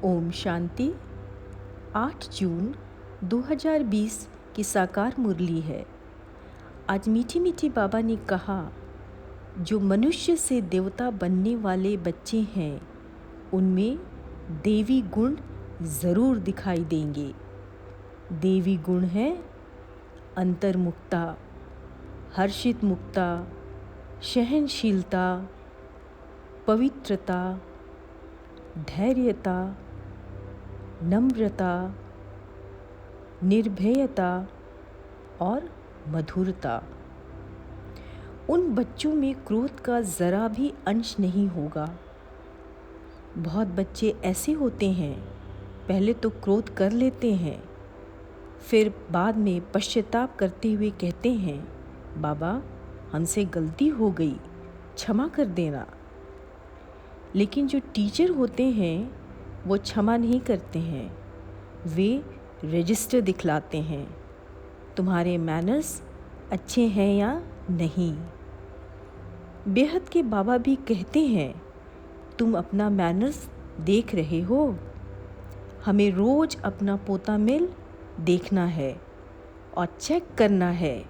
ओम शांति। 8 जून 2020 की साकार मुरली है। आज मीठी मीठी बाबा ने कहा, जो मनुष्य से देवता बनने वाले बच्चे हैं उनमें देवी गुण ज़रूर दिखाई देंगे। देवी गुण है अंतर्मुक्ता, हर्षित मुक्ता, सहनशीलता, पवित्रता, धैर्यता, नम्रता, निर्भयता और मधुरता। उन बच्चों में क्रोध का ज़रा भी अंश नहीं होगा। बहुत बच्चे ऐसे होते हैं, पहले तो क्रोध कर लेते हैं, फिर बाद में पश्चाताप करते हुए कहते हैं, बाबा हमसे गलती हो गई, क्षमा कर देना। लेकिन जो टीचर होते हैं वो क्षमा नहीं करते हैं, वे रजिस्टर दिखलाते हैं, तुम्हारे मैनर्स अच्छे हैं या नहीं। बेहद के बाबा भी कहते हैं, तुम अपना मैनर्स देख रहे हो। हमें रोज़ अपना पोता मिल देखना है और चेक करना है,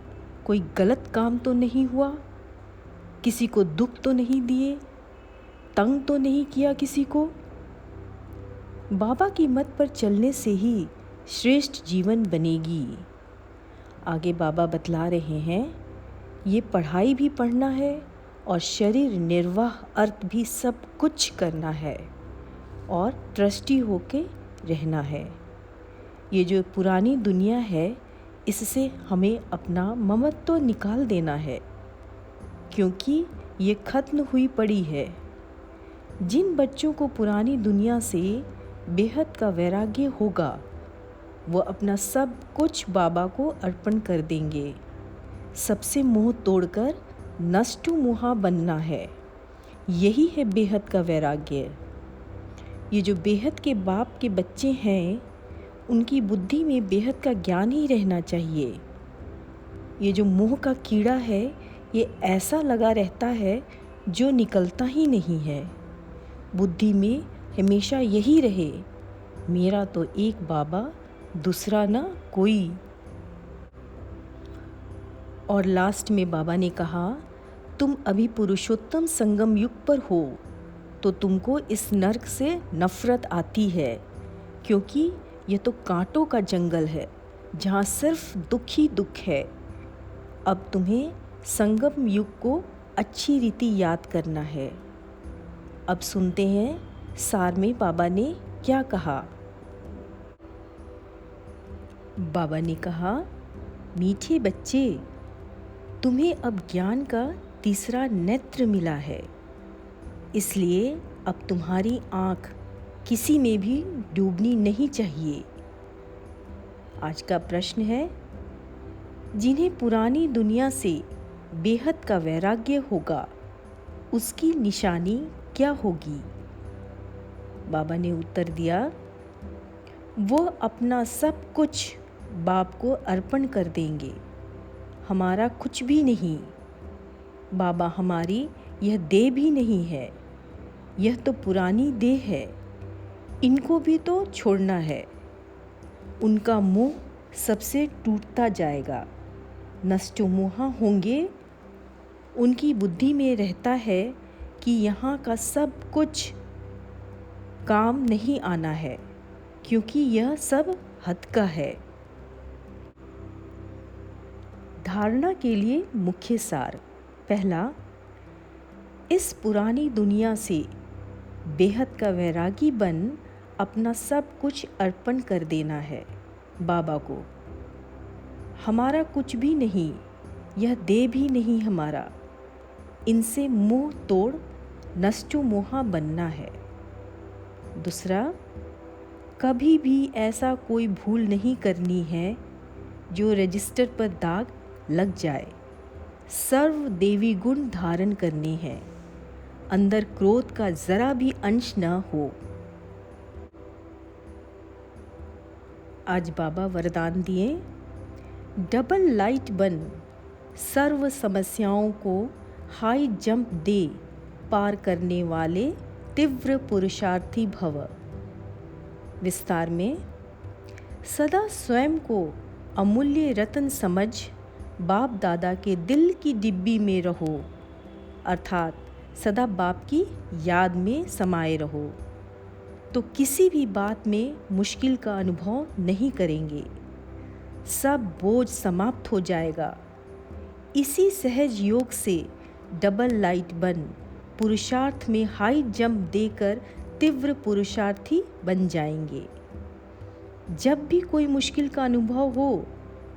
कोई गलत काम तो नहीं हुआ, किसी को दुख तो नहीं दिए, तंग तो नहीं किया किसी को। बाबा की मत पर चलने से ही श्रेष्ठ जीवन बनेगी। आगे बाबा बतला रहे हैं, ये पढ़ाई भी पढ़ना है और शरीर निर्वाह अर्थ भी सब कुछ करना है और ट्रस्टी होके रहना है। ये जो पुरानी दुनिया है, इससे हमें अपना ममत्व निकाल देना है, क्योंकि ये खत्म हुई पड़ी है। जिन बच्चों को पुरानी दुनिया से बेहद का वैराग्य होगा, वो अपना सब कुछ बाबा को अर्पण कर देंगे। सबसे मोह तोड़कर नष्टु मोहा बनना है, यही है बेहद का वैराग्य। ये जो बेहद के बाप के बच्चे हैं, उनकी बुद्धि में बेहद का ज्ञान ही रहना चाहिए। ये जो मोह का कीड़ा है, ये ऐसा लगा रहता है जो निकलता ही नहीं है। बुद्धि में हमेशा यही रहे, मेरा तो एक बाबा, दूसरा ना कोई। और लास्ट में बाबा ने कहा, तुम अभी पुरुषोत्तम संगम युग पर हो, तो तुमको इस नर्क से नफ़रत आती है, क्योंकि ये तो कांटों का जंगल है जहाँ सिर्फ दुख ही दुख है। अब तुम्हें संगम युग को अच्छी रीति याद करना है। अब सुनते हैं सार में बाबा ने क्या कहा। बाबा ने कहा, मीठे बच्चे, तुम्हें अब ज्ञान का तीसरा नेत्र मिला है, इसलिए अब तुम्हारी आँख किसी में भी डूबनी नहीं चाहिए। आज का प्रश्न है, जिन्हें पुरानी दुनिया से बेहद का वैराग्य होगा, उसकी निशानी क्या होगी? बाबा ने उत्तर दिया, वो अपना सब कुछ बाप को अर्पण कर देंगे, हमारा कुछ भी नहीं। बाबा हमारी यह देह भी नहीं है, यह तो पुरानी देह है, इनको भी तो छोड़ना है। उनका मोह सबसे टूटता जाएगा, नष्टो मोहा होंगे। उनकी बुद्धि में रहता है कि यहाँ का सब कुछ काम नहीं आना है, क्योंकि यह सब हद का है। धारणा के लिए मुख्य सार। पहला, इस पुरानी दुनिया से बेहद का वैरागी बन अपना सब कुछ अर्पण कर देना है बाबा को। हमारा कुछ भी नहीं, यह देह भी नहीं हमारा, इनसे मोह तोड़ नष्टो मोहा बनना है। दूसरा, कभी भी ऐसा कोई भूल नहीं करनी है जो रजिस्टर पर दाग लग जाए। सर्व देवी गुण धारण करने हैं, अंदर क्रोध का ज़रा भी अंश न हो। आज बाबा वरदान दिए, डबल लाइट बन सर्व समस्याओं को हाई जंप दे पार करने वाले तीव्र पुरुषार्थी भव। विस्तार में, सदा स्वयं को अमूल्य रत्न समझ बाप दादा के दिल की डिब्बी में रहो, अर्थात सदा बाप की याद में समाये रहो, तो किसी भी बात में मुश्किल का अनुभव नहीं करेंगे। सब बोझ समाप्त हो जाएगा। इसी सहज योग से डबल लाइट बन पुरुषार्थ में हाई जंप देकर तीव्र पुरुषार्थी बन जाएंगे। जब भी कोई मुश्किल का अनुभव हो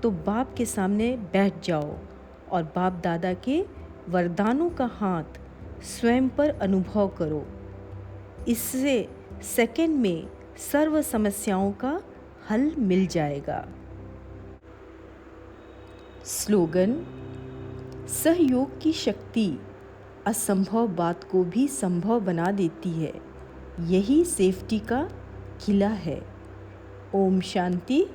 तो बाप के सामने बैठ जाओ और बाप दादा के वरदानों का हाथ स्वयं पर अनुभव करो। इससे सेकंड में सर्व समस्याओं का हल मिल जाएगा। स्लोगन: सहयोग की शक्ति असंभव बात को भी संभव बना देती है। यही सेफ्टी का किला है। ओम शांति।